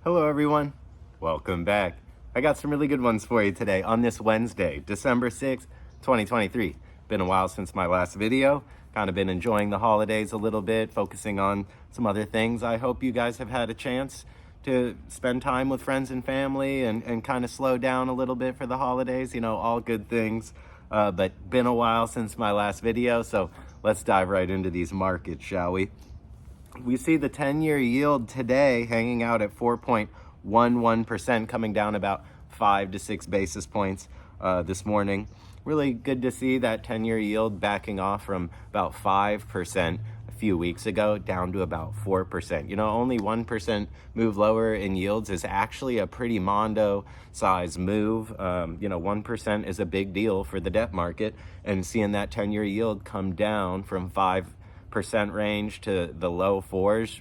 Hello everyone, welcome back. I got some really good ones for you today on this Wednesday, December 6th, 2023. Been a while since my last video, kind of been enjoying the holidays a little bit, focusing on some other things. I hope you guys have had a chance to spend time with friends and family and kind of slow down a little bit for the holidays, all good things. But been a while since my last video, so let's dive right into these markets, shall we? We see the 10-year yield today hanging out at 4.11%, coming down about 5 to 6 basis points this morning. Really good to see that 10-year yield backing off from about 5% a few weeks ago down to about 4%. Only 1% move lower in yields is actually a pretty mondo size move. 1% is a big deal for the debt market, and seeing that 10-year yield come down from 5% range to the low fours,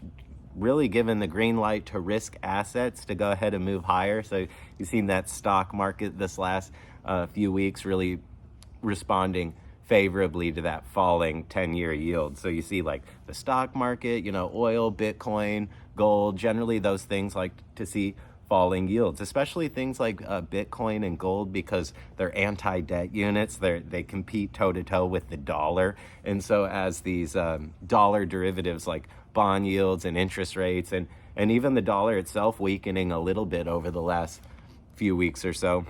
really given the green light to risk assets to go ahead and move higher. So you've seen that stock market this last few weeks really responding favorably to that falling 10-year yield. So you see like the stock market, oil, Bitcoin, gold, generally those things like to see falling yields, especially things like Bitcoin and gold, because they're anti-debt units. They compete toe-to-toe with the dollar. And so as these dollar derivatives like bond yields and interest rates and even the dollar itself weakening a little bit over the last few weeks or so,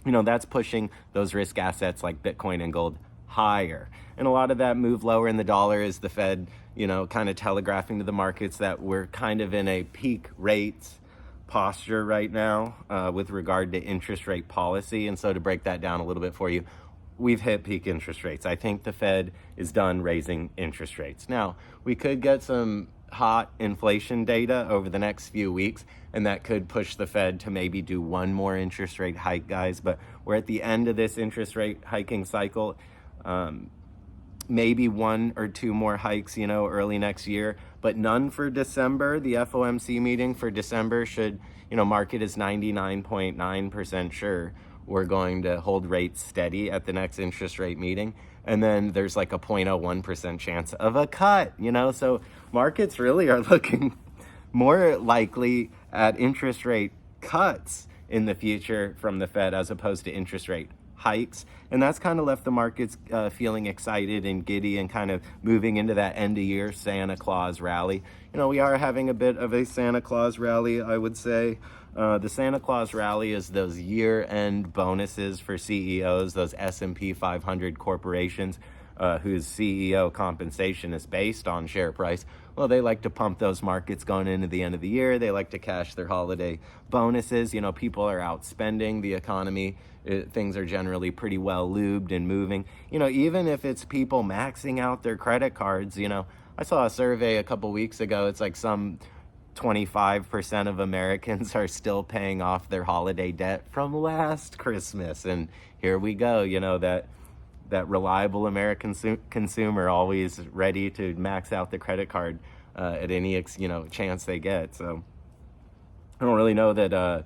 that's pushing those risk assets like Bitcoin and gold higher. And a lot of that move lower in the dollar is the Fed, kind of telegraphing to the markets that we're kind of in a peak rates posture right now with regard to interest rate policy. And so to break that down a little bit for you, we've hit peak interest rates. I think the Fed is done raising interest rates. Now, we could get some hot inflation data over the next few weeks, and that could push the Fed to maybe do one more interest rate hike, guys. But we're at the end of this interest rate hiking cycle. Maybe one or two more hikes, early next year, but none for December. The FOMC meeting for December should, market is 99.9% sure we're going to hold rates steady at the next interest rate meeting. And then there's like a 0.01% chance of a cut, so markets really are looking more likely at interest rate cuts in the future from the Fed as opposed to interest rate hikes. And that's kind of left the markets feeling excited and giddy and kind of moving into that end of year Santa Claus rally. We are having a bit of a Santa Claus rally, I would say. The Santa Claus rally is those year-end bonuses for CEOs, those S&P 500 corporations whose CEO compensation is based on share price. Well, they like to pump those markets going into the end of the year. They like to cash their holiday bonuses. People are out spending the economy. Things are generally pretty well lubed and moving. Even if it's people maxing out their credit cards, I saw a survey a couple weeks ago. It's like some 25% of Americans are still paying off their holiday debt from last Christmas. And here we go, that reliable American consumer always ready to max out the credit card at any chance they get. So I don't really know that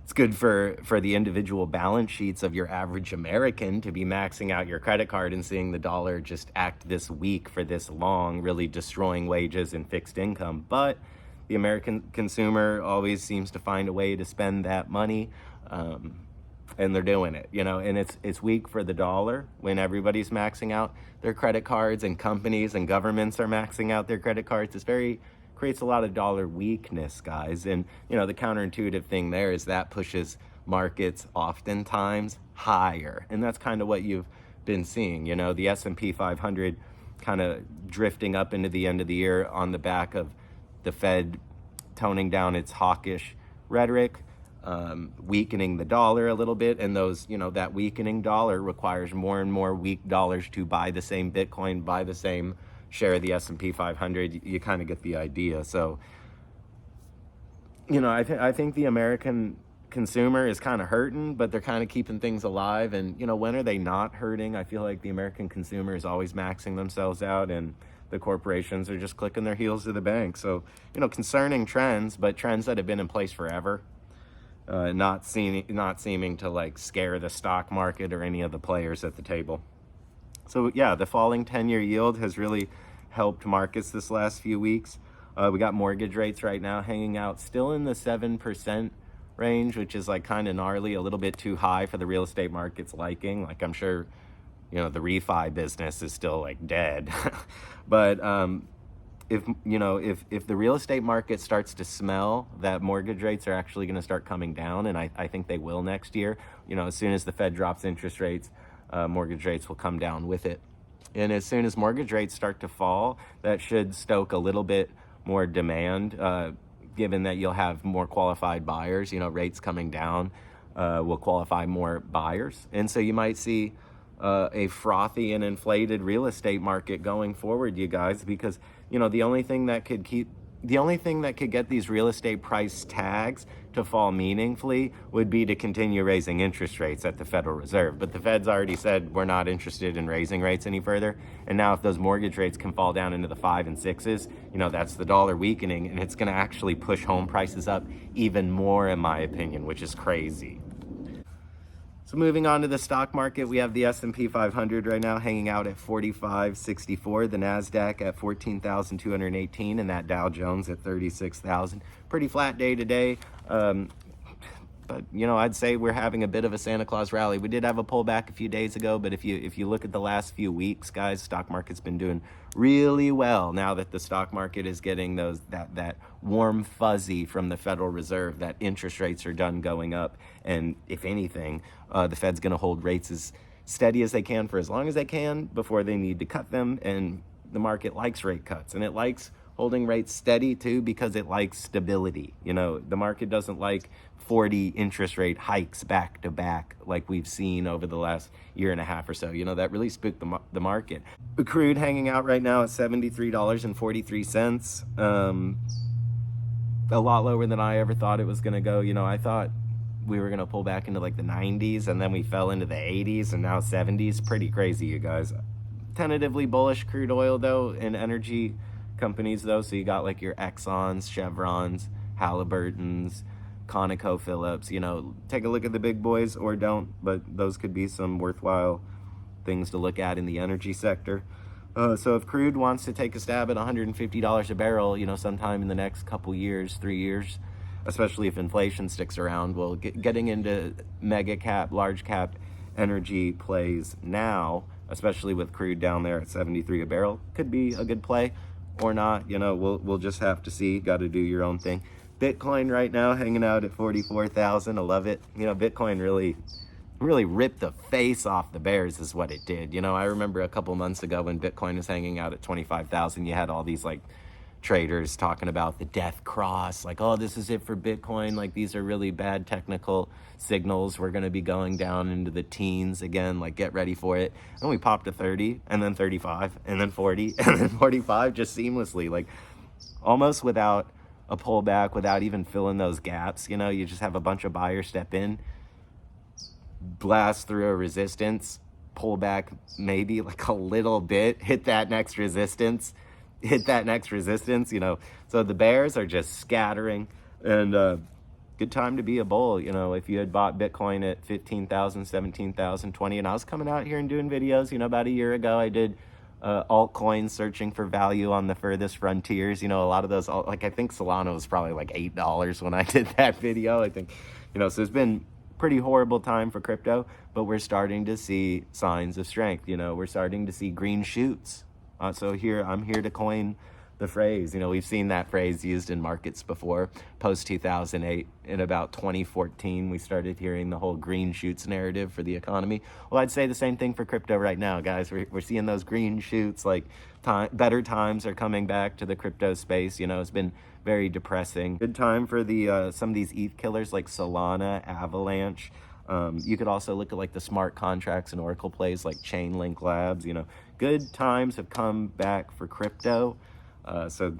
it's good for the individual balance sheets of your average American to be maxing out your credit card and seeing the dollar just act this weak for this long, really destroying wages and fixed income. But the American consumer always seems to find a way to spend that money. And they're doing it, and it's weak for the dollar when everybody's maxing out their credit cards and companies and governments are maxing out their credit cards. Creates a lot of dollar weakness, guys. And, the counterintuitive thing there is that pushes markets oftentimes higher. And that's kind of what you've been seeing, the S&P 500 kind of drifting up into the end of the year on the back of the Fed toning down its hawkish rhetoric, weakening the dollar a little bit, and those, that weakening dollar requires more and more weak dollars to buy the same Bitcoin, buy the same share of the S&P 500. You kind of get the idea. So, I think the American consumer is kind of hurting, but they're kind of keeping things alive. And, when are they not hurting? I feel like the American consumer is always maxing themselves out, and the corporations are just clicking their heels to the bank. So, concerning trends, but trends that have been in place forever. Not seeming to like scare the stock market or any of the players at the table. So yeah, the falling 10-year yield has really helped markets this last few weeks. We got mortgage rates right now hanging out still in the 7% range, which is like kind of gnarly, a little bit too high for the real estate market's liking. Like, I'm sure, you know, the refi business is still like dead. But if the real estate market starts to smell that mortgage rates are actually going to start coming down, and I think they will next year, you know, as soon as the Fed drops interest rates, mortgage rates will come down with it. And as soon as mortgage rates start to fall, that should stoke a little bit more demand, given that you'll have more qualified buyers. You know, rates coming down will qualify more buyers. And so you might see a frothy and inflated real estate market going forward, you guys, because, you know, the only thing that could get these real estate price tags to fall meaningfully would be to continue raising interest rates at the Federal Reserve. But the Fed's already said we're not interested in raising rates any further. And now if those mortgage rates can fall down into the 5s and 6s, you know, that's the dollar weakening, and it's going to actually push home prices up even more, in my opinion, which is crazy. So moving on to the stock market, we have the S&P 500 right now hanging out at 4564, the NASDAQ at 14,218, and that Dow Jones at 36,000. Pretty flat day today. But, you know, I'd say we're having a bit of a Santa Claus rally. We did have a pullback a few days ago, but if you look at the last few weeks, guys, stock market's been doing really well now that the stock market is getting that warm fuzzy from the Federal Reserve, that interest rates are done going up. And if anything, the Fed's going to hold rates as steady as they can for as long as they can before they need to cut them. And the market likes rate cuts, and it likes holding rates steady too, because it likes stability. You know, the market doesn't like 40 interest rate hikes back to back like we've seen over the last year and a half or so. You know, that really spooked the market. The crude hanging out right now at $73.43. A lot lower than I ever thought it was going to go. You know, I thought we were going to pull back into like the 90s, and then we fell into the 80s, and now 70s. Pretty crazy, you guys. Tentatively bullish crude oil though, and energy companies though. So you got like your Exxons, Chevrons, Halliburtons, ConocoPhillips. You know, take a look at the big boys or don't, but those could be some worthwhile things to look at in the energy sector. So if crude wants to take a stab at $150 a barrel, you know, sometime in the next couple years, 3 years, especially if inflation sticks around, well, getting into mega cap, large cap energy plays now, especially with crude down there at 73 a barrel, could be a good play or not. You know, we'll just have to see. Got to do your own thing. Bitcoin right now hanging out at 44,000. I love it. You know, Bitcoin really ripped the face off the bears is what it did. You know, I remember a couple months ago when Bitcoin was hanging out at 25,000, you had all these like traders talking about the death cross, like, oh, this is it for Bitcoin, like these are really bad technical signals, we're going to be going down into the teens again, like get ready for it. And we popped to 30, and then 35, and then 40, and then 45, just seamlessly, like almost without a pullback, without even filling those gaps. You know, you just have a bunch of buyers step in, blast through a resistance, pull back maybe like a little bit, hit that next resistance, you know. So the bears are just scattering, and good time to be a bull. You know, if you had bought Bitcoin at 15,000, 17,000, 20, and I was coming out here and doing videos, you know, about a year ago, I did altcoins searching for value on the furthest frontiers. You know, a lot of those, like I think Solana was probably like $8 when I did that video, I think. You know, so it's been pretty horrible time for crypto, but we're starting to see signs of strength. You know, we're starting to see green shoots. So I'm here to coin the phrase. You know, we've seen that phrase used in markets before. Post 2008, in about 2014, we started hearing the whole green shoots narrative for the economy. Well, I'd say the same thing for crypto right now, guys. We're seeing those green shoots, like better times are coming back to the crypto space. You know, it's been very depressing. Good time for the some of these ETH killers like Solana, Avalanche. You could also look at like the smart contracts and Oracle plays like Chainlink Labs. You know, good times have come back for crypto. So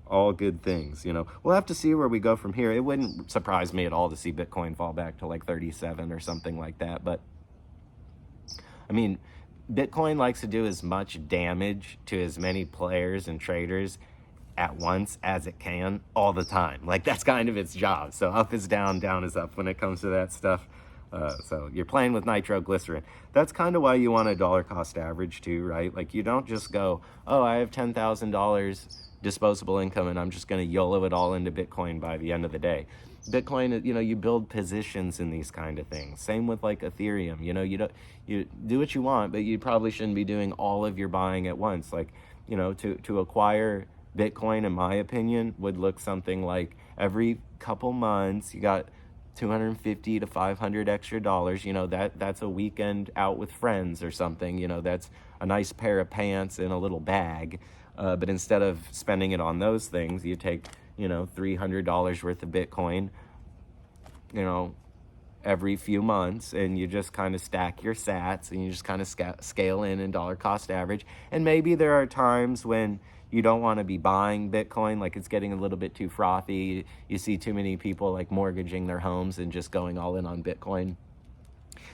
all good things. You know, we'll have to see where we go from here. It wouldn't surprise me at all to see Bitcoin fall back to like 37 or something like that. But I mean, Bitcoin likes to do as much damage to as many players and traders at once as it can all the time. Like, that's kind of its job. So up is down, down is up when it comes to that stuff. So you're playing with nitroglycerin. That's kind of why you want a dollar cost average too, right? Like, you don't just go, oh, I have $10,000, disposable income and I'm just going to YOLO it all into Bitcoin by the end of the day. Bitcoin, you build positions in these kind of things. Same with like Ethereum. You do what you want, but you probably shouldn't be doing all of your buying at once. Like, to acquire Bitcoin, in my opinion, would look something like every couple months you got 250 to 500 extra dollars. That's a weekend out with friends or something. That's a nice pair of pants in a little bag. But instead of spending it on those things, you take $300 worth of Bitcoin, every few months, and you just kind of stack your sats and you just kind of scale in dollar cost average. And maybe there are times when you don't want to be buying Bitcoin, like it's getting a little bit too frothy. You see too many people like mortgaging their homes and just going all in on Bitcoin.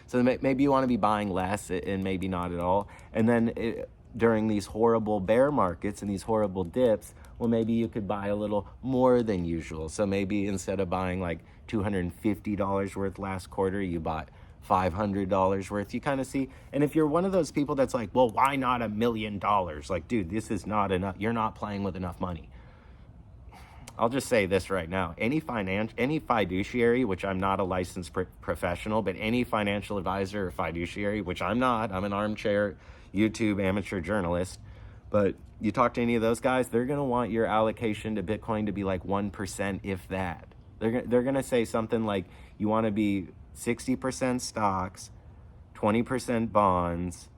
So maybe you want to be buying less and maybe not at all. And then during these horrible bear markets and these horrible dips, well, maybe you could buy a little more than usual. So maybe instead of buying like $250 worth last quarter, you bought $500 worth. You kind of see. And if you're one of those people that's like, well, why not $1 million? Like, dude, this is not enough. You're not playing with enough money. I'll just say this right now. Any fiduciary, which I'm not a licensed professional, but any financial advisor or fiduciary, which I'm not, I'm an armchair YouTube amateur journalist, but you talk to any of those guys, they're going to want your allocation to Bitcoin to be like 1%, if that. They're going to say something like you want to be 60% stocks, 20% bonds,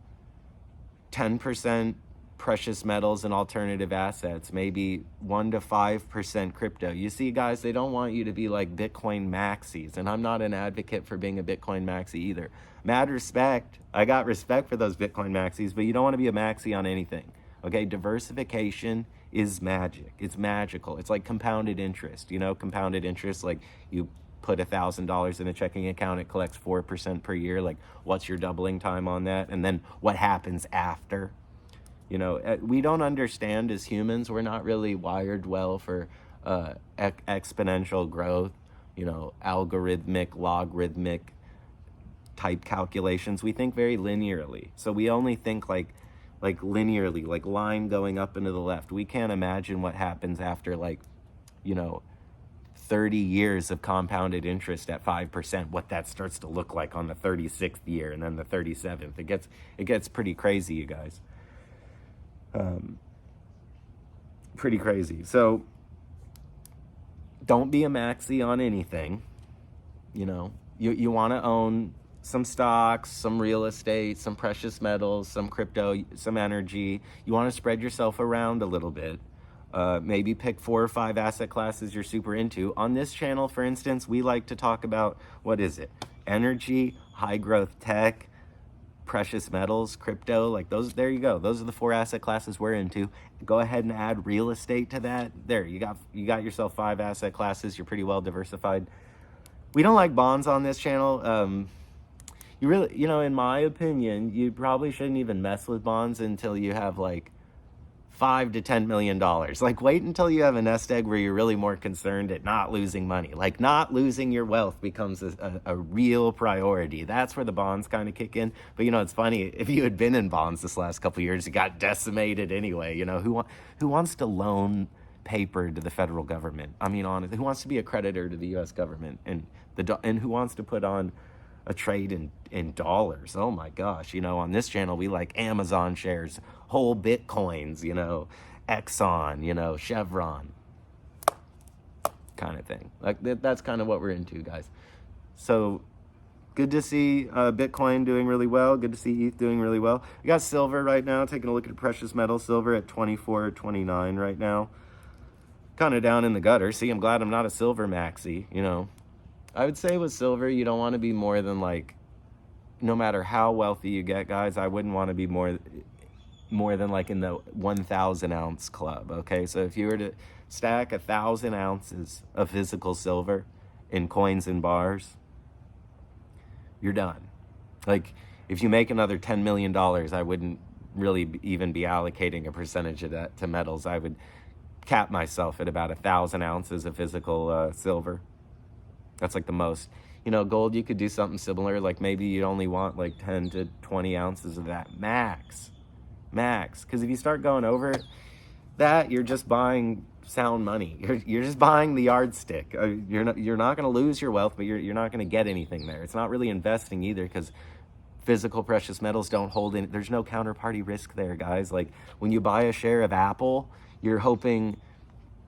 10% precious metals and alternative assets, maybe 1 to 5% crypto. You see, guys, they don't want you to be like Bitcoin maxis, and I'm not an advocate for being a Bitcoin maxi either. Mad respect. I got respect for those Bitcoin maxis, but you don't want to be a maxi on anything. Okay, diversification is magic. It's magical. It's like compounded interest. Compounded interest, like you put $1,000 in a checking account, it collects 4% per year. Like, what's your doubling time on that? And then what happens after? We don't understand as humans. We're not really wired well for exponential growth, algorithmic, logarithmic type calculations. We think very linearly. So we only think like linearly, like line going up and to the left. We can't imagine what happens after 30 years of compounded interest at 5%, what that starts to look like on the 36th year and then the 37th. It gets pretty crazy, you guys. Pretty crazy. So don't be a maxi on anything. You want to own some stocks, some real estate, some precious metals, some crypto, some energy. You want to spread yourself around a little bit. Maybe pick 4 or 5 asset classes you're super into. On this channel, for instance, we like to talk about, energy, high growth tech, precious metals, crypto, like those. There you go. Those are the 4 asset classes we're into. Go ahead and add real estate to that. There, you got yourself 5 asset classes. You're pretty well diversified. We don't like bonds on this channel. You really, in my opinion, you probably shouldn't even mess with bonds until you have like $5 to $10 million. Like, wait until you have a nest egg where you're really more concerned at not losing money. Like, not losing your wealth becomes a real priority. That's where the bonds kind of kick in. But it's funny, if you had been in bonds this last couple of years, you got decimated anyway. Who wants to loan paper to the federal government? I mean, honestly, who wants to be a creditor to the U.S. government? And who wants to put on a trade in dollars? Oh my gosh. On this channel, we like Amazon shares, whole Bitcoins, Exxon, Chevron kind of thing. Like that's kind of what we're into, guys. So good to see Bitcoin doing really well. Good to see ETH doing really well. We got silver right now, taking a look at precious metal. Silver at 24.29 right now. Kind of down in the gutter. See, I'm glad I'm not a silver maxi, I would say with silver, you don't want to be more than no matter how wealthy you get, guys, I wouldn't want to be more than in the 1,000 ounce club. Okay, so if you were to stack 1,000 ounces of physical silver in coins and bars, you're done. Like, if you make another $10 million, I wouldn't really even be allocating a percentage of that to metals. I would cap myself at about 1,000 ounces of physical silver. That's like the most. Gold, you could do something similar. Like maybe you only want 10 to 20 ounces of that max. Because if you start going over it, that, you're just buying sound money. You're just buying the yardstick. You're not going to lose your wealth, but you're not going to get anything there. It's not really investing either, because physical precious metals don't hold in. There's no counterparty risk there, guys. Like when you buy a share of Apple, you're hoping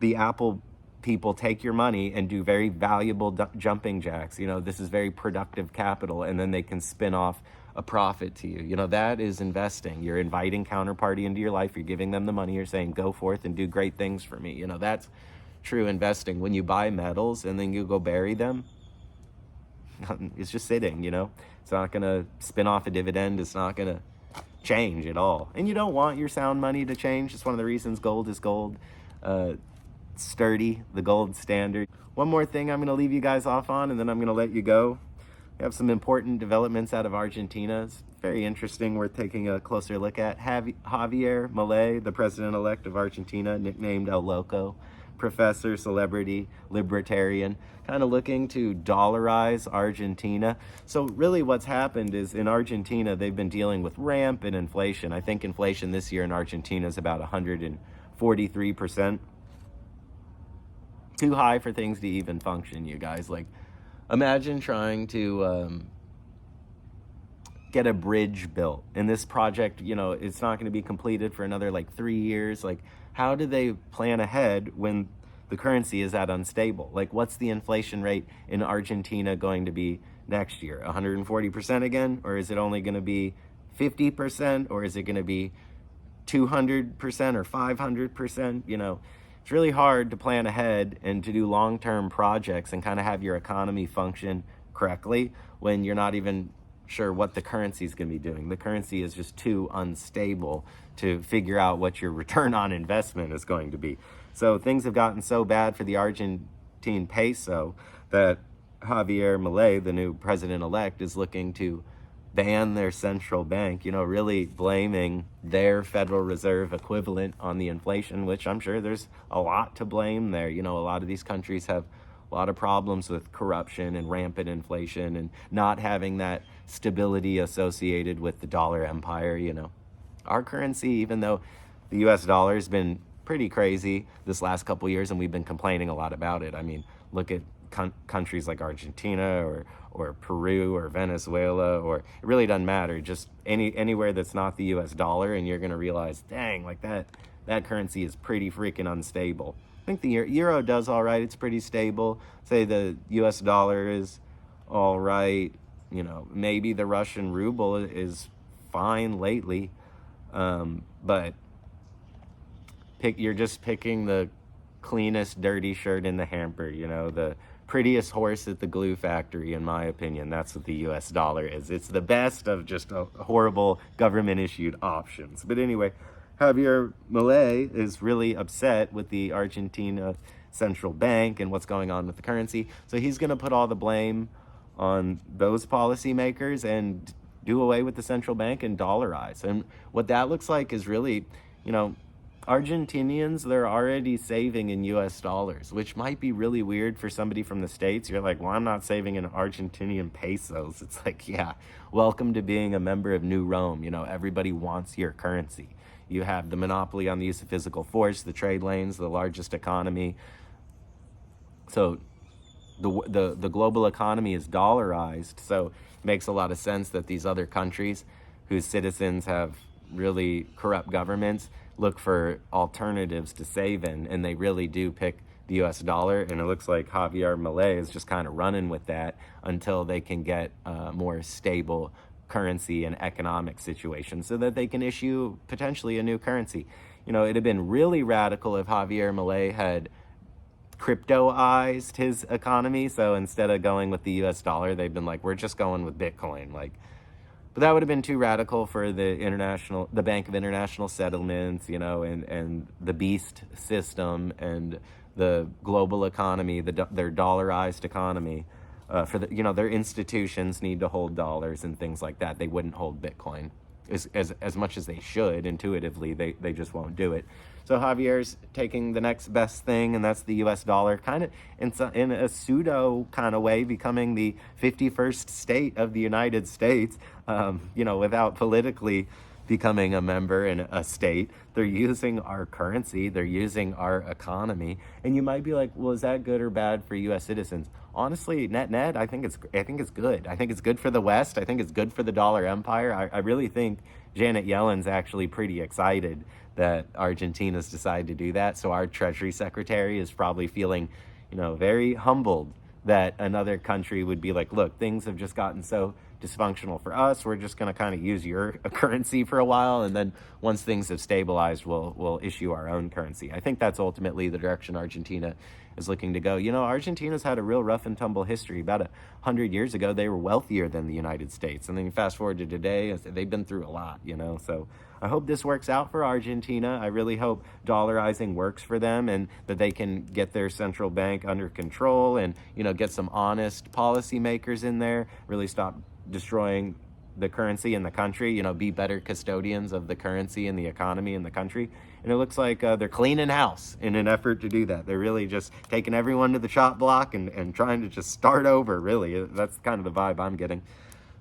the Apple people take your money and do very valuable jumping jacks. This is very productive capital, and then they can spin off a profit to you. That is investing. You're inviting counterparty into your life. You're giving them the money. You're saying, go forth and do great things for me. That's true investing. When you buy metals and then you go bury them, it's just sitting. It's not going to spin off a dividend. It's not going to change at all. And you don't want your sound money to change. It's one of the reasons gold is gold. Sturdy, the gold standard. One more thing I'm going to leave you guys off on, and then I'm going to let you go. We have some important developments out of Argentina. It's very interesting, worth taking a closer look at. Javier Malay, the president-elect of Argentina, nicknamed El Loco, professor, celebrity, libertarian, kind of looking to dollarize Argentina. So really what's happened is in Argentina, they've been dealing with rampant inflation. I think inflation this year in Argentina is about 143%. Too high for things to even function, you guys. Like, imagine trying to get a bridge built, and this project, it's not going to be completed for another 3 years. Like, how do they plan ahead when the currency is that unstable? Like, what's the inflation rate in Argentina going to be next year? 140% again? Or is it only going to be 50%? Or is it going to be 200% or 500%? It's really hard to plan ahead and to do long-term projects and kind of have your economy function correctly when you're not even sure what the currency is going to be doing. The currency is just too unstable to figure out what your return on investment is going to be. So things have gotten so bad for the Argentine peso that Javier Malay, the new president-elect, is looking to ban their central bank, really blaming their Federal Reserve equivalent on the inflation, which I'm sure there's a lot to blame there. A lot of these countries have a lot of problems with corruption and rampant inflation and not having that stability associated with the dollar empire. Our currency, even though the US dollar has been pretty crazy this last couple of years, and we've been complaining a lot about it. I mean, look at countries like Argentina or Peru or Venezuela, or it really doesn't matter. Just anywhere that's not the US dollar, and you're going to realize, dang, like that currency is pretty freaking unstable. I think the euro does all right. It's pretty stable. Say the US dollar is all right. Maybe the Russian ruble is fine lately. But you're just picking the cleanest dirty shirt in the hamper, the prettiest horse at the glue factory, in my opinion. That's what the US dollar is. It's the best of just a horrible government-issued options. But anyway, Javier Malay is really upset with the Argentina central bank and what's going on with the currency. So he's going to put all the blame on those policymakers and do away with the central bank and dollarize. And what that looks like is really, Argentinians, they're already saving in US dollars, which might be really weird for somebody from the States. You're like, well, I'm not saving in Argentinian pesos. It's like, yeah, welcome to being a member of New Rome. Everybody wants your currency. You have the monopoly on the use of physical force, the trade lanes, the largest economy. So the global economy is dollarized. So it makes a lot of sense that these other countries whose citizens have really corrupt governments look for alternatives to save in, and they really do pick the US dollar. And it looks like Javier Malay is just kind of running with that until they can get a more stable currency and economic situation so that they can issue potentially a new currency. It'd have been really radical if Javier Malay had cryptoized his economy. So instead of going with the US dollar, they've been like, we're just going with Bitcoin. But that would have been too radical for the Bank of International Settlements, and the beast system and the global economy, their dollarized economy. Their institutions need to hold dollars and things like that. They wouldn't hold Bitcoin as much as they should. Intuitively, they just won't do it. So Javier's taking the next best thing, and that's the US dollar, kind of in a pseudo kind of way, becoming the 51st state of the United States, without politically becoming a member in a state. They're using our currency, they're using our economy. And you might be like, well, is that good or bad for US citizens? Honestly, net, I think it's good. I think it's good for the West. I think it's good for the dollar empire. I really think Janet Yellen's actually pretty excited that Argentina's decided to do that. So our Treasury Secretary is probably feeling, very humbled that another country would be like, look, things have just gotten so dysfunctional for us. We're just going to kind of use your currency for a while, and then once things have stabilized, we'll issue our own currency. I think that's ultimately the direction Argentina is looking to go. Argentina's had a real rough and tumble history. About 100 years ago, they were wealthier than the United States, and then you fast forward to today, they've been through a lot. So I hope this works out for Argentina. I really hope dollarizing works for them, and that they can get their central bank under control, and get some honest policymakers in there, really stop destroying the currency in the country, be better custodians of the currency and the economy in the country. And it looks like they're cleaning house in an effort to do that. They're really just taking everyone to the chop block and trying to just start over, really. That's kind of the vibe I'm getting.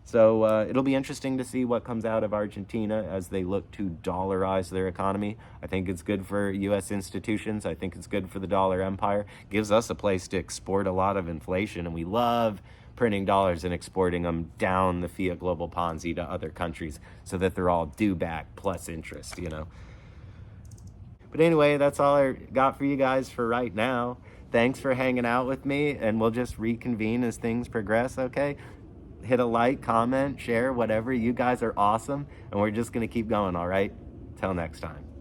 So it'll be interesting to see what comes out of Argentina as they look to dollarize their economy. I think it's good for U.S. institutions. I think it's good for the dollar empire. Gives us a place to export a lot of inflation, and we love printing dollars and exporting them down the fiat global Ponzi to other countries so that they're all due back plus interest, But anyway, that's all I got for you guys for right now. Thanks for hanging out with me, and we'll just reconvene as things progress, okay? Hit a like, comment, share, whatever. You guys are awesome, and we're just going to keep going, all right? Till next time.